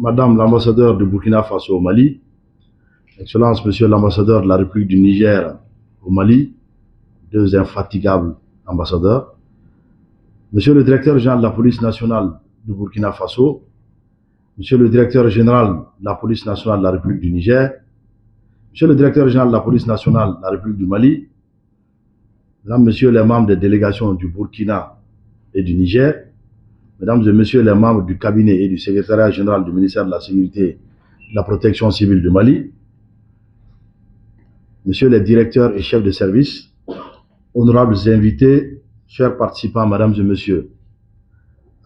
Madame l'ambassadeur de Burkina Faso au Mali, Excellence, Monsieur l'ambassadeur de la République du Niger au Mali, deux infatigables ambassadeurs, Monsieur le directeur général de la police nationale du Burkina Faso, Monsieur le directeur général de la police nationale de la République du Niger, Monsieur le directeur général de la police nationale de la République du Mali, Mesdames, Messieurs les membres des délégations du Burkina et du Niger, Mesdames et Messieurs les membres du cabinet et du secrétariat général du ministère de la Sécurité et de la Protection civile du Mali, Messieurs les directeurs et chefs de service, honorables invités, chers participants, Mesdames et Messieurs,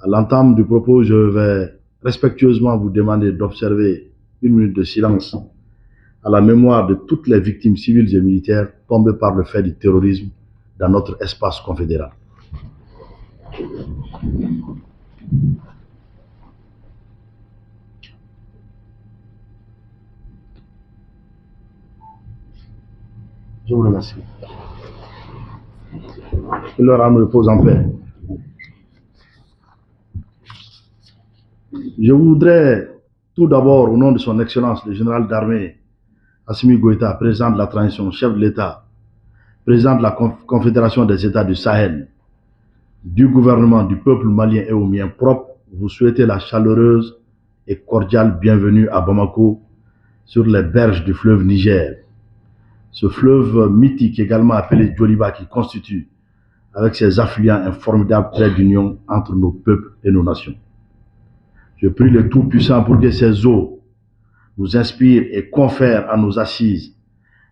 à l'entame du propos, je vais respectueusement vous demander d'observer une minute de silence à la mémoire de toutes les victimes civiles et militaires tombées par le fait du terrorisme dans notre espace confédéral. Je vous remercie. Que leur âme repose en paix. Je voudrais tout d'abord, au nom de son Excellence, le général d'armée Assimi Goïta, président de la transition, chef de l'État, président de la Confédération des États du Sahel, du gouvernement, du peuple malien et au mien propre, vous souhaiter la chaleureuse et cordiale bienvenue à Bamako, sur les berges du fleuve Niger. Ce fleuve mythique, également appelé Djoliba, qui constitue, avec ses affluents, un formidable trait d'union entre nos peuples et nos nations. Je prie le Tout-Puissant pour que ces eaux nous inspirent et confèrent à nos assises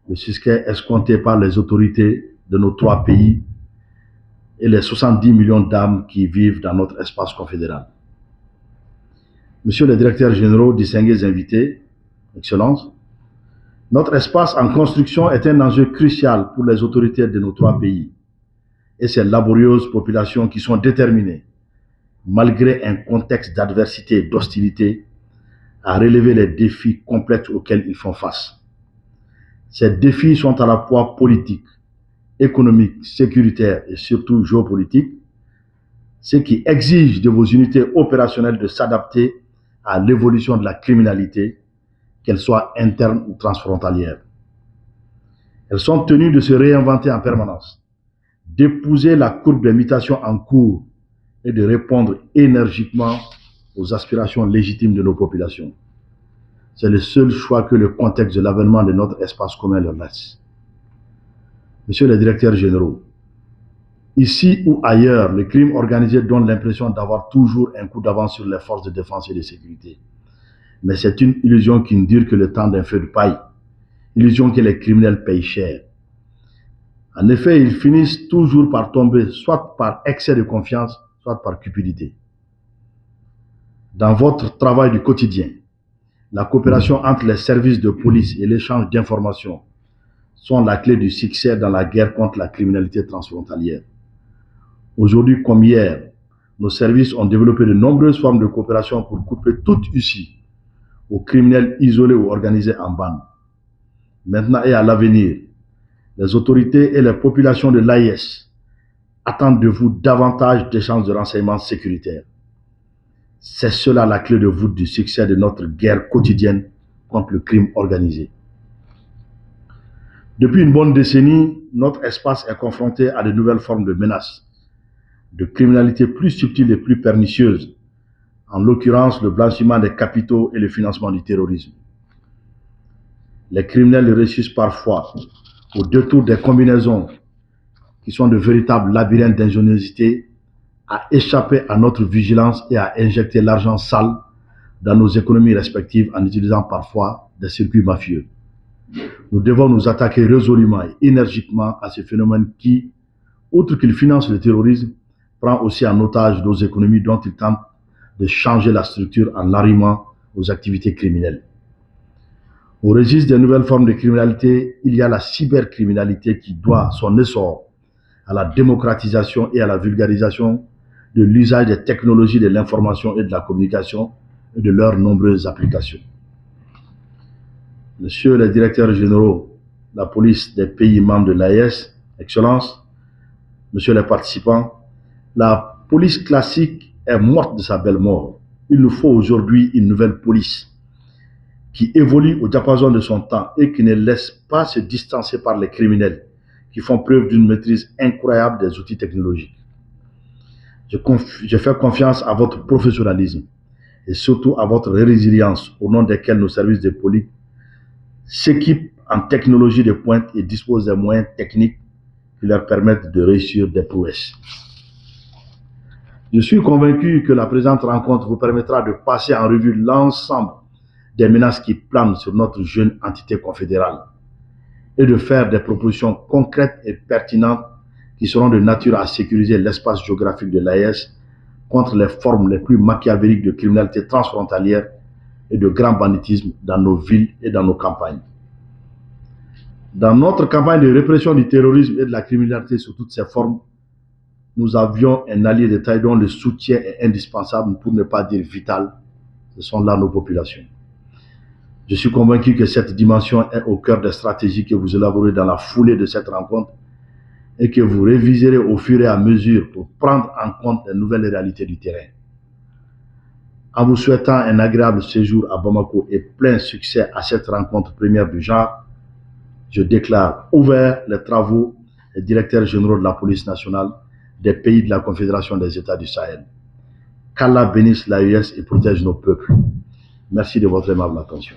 le succès escompté par les autorités de nos trois pays et les 70 millions d'âmes qui vivent dans notre espace confédéral. Monsieur le directeur général, distingués invités, Excellences, notre espace en construction est un enjeu crucial pour les autorités de nos trois pays et ces laborieuses populations qui sont déterminées, malgré un contexte d'adversité et d'hostilité, à relever les défis complexes auxquels ils font face. Ces défis sont à la fois politiques, économiques, sécuritaires et surtout géopolitiques, ce qui exige de vos unités opérationnelles de s'adapter à l'évolution de la criminalité, qu'elle soit interne ou transfrontalière. Elles sont tenues de se réinventer en permanence, d'épouser la courbe des mutations en cours et de répondre énergiquement aux aspirations légitimes de nos populations. C'est le seul choix que le contexte de l'avènement de notre espace commun leur laisse. Messieurs les directeurs généraux, ici ou ailleurs, le crime organisé donne l'impression d'avoir toujours un coup d'avance sur les forces de défense et de sécurité. Mais c'est une illusion qui ne dure que le temps d'un feu de paille, illusion que les criminels payent cher. En effet, ils finissent toujours par tomber, soit par excès de confiance, soit par cupidité. Dans votre travail du quotidien, la coopération entre les services de police et l'échange d'informations sont la clé du succès dans la guerre contre la criminalité transfrontalière. Aujourd'hui comme hier, nos services ont développé de nombreuses formes de coopération pour couper toute issue aux criminels isolés ou organisés en bande. Maintenant et à l'avenir, les autorités et les populations de l'AIS attendent de vous davantage d'échanges de renseignements sécuritaires. C'est cela la clé de voûte du succès de notre guerre quotidienne contre le crime organisé. Depuis une bonne décennie, notre espace est confronté à de nouvelles formes de menaces, de criminalité plus subtiles et plus pernicieuses, en l'occurrence le blanchiment des capitaux et le financement du terrorisme. Les criminels réussissent parfois, au détour des combinaisons qui sont de véritables labyrinthes d'ingéniosité, à échapper à notre vigilance et à injecter l'argent sale dans nos économies respectives en utilisant parfois des circuits mafieux. Nous devons nous attaquer résolument et énergiquement à ce phénomène qui, outre qu'il finance le terrorisme, prend aussi en otage nos économies dont il tente de changer la structure en l'arrimant aux activités criminelles. Au registre des nouvelles formes de criminalité, il y a la cybercriminalité qui doit son essor à la démocratisation et à la vulgarisation de l'usage des technologies de l'information et de la communication et de leurs nombreuses applications. Monsieur le directeur général de la police des pays membres de l'AES, Excellences, Monsieur les participants, la police classique est morte de sa belle mort. Il nous faut aujourd'hui une nouvelle police qui évolue au diapason de son temps et qui ne laisse pas se distancer par les criminels qui font preuve d'une maîtrise incroyable des outils technologiques. Je fais confiance à votre professionnalisme et surtout à votre résilience au nom desquels nos services de police s'équipent en technologie de pointe et disposent des moyens techniques qui leur permettent de réussir des prouesses. Je suis convaincu que la présente rencontre vous permettra de passer en revue l'ensemble des menaces qui planent sur notre jeune entité confédérale et de faire des propositions concrètes et pertinentes qui seront de nature à sécuriser l'espace géographique de l'AES contre les formes les plus machiavéliques de criminalité transfrontalière et de grand banditisme dans nos villes et dans nos campagnes. Dans notre campagne de répression du terrorisme et de la criminalité sous toutes ses formes, nous avions un allié de taille dont le soutien est indispensable, pour ne pas dire vital. Ce sont là nos populations. Je suis convaincu que cette dimension est au cœur des stratégies que vous élaborez dans la foulée de cette rencontre et que vous réviserez au fur et à mesure pour prendre en compte les nouvelles réalités du terrain. En vous souhaitant un agréable séjour à Bamako et plein succès à cette rencontre première du genre, je déclare ouverts les travaux des directeurs généraux de la police nationale des pays de la Confédération des États du Sahel. Qu'Allah bénisse l'AES et protège nos peuples. Merci de votre aimable attention.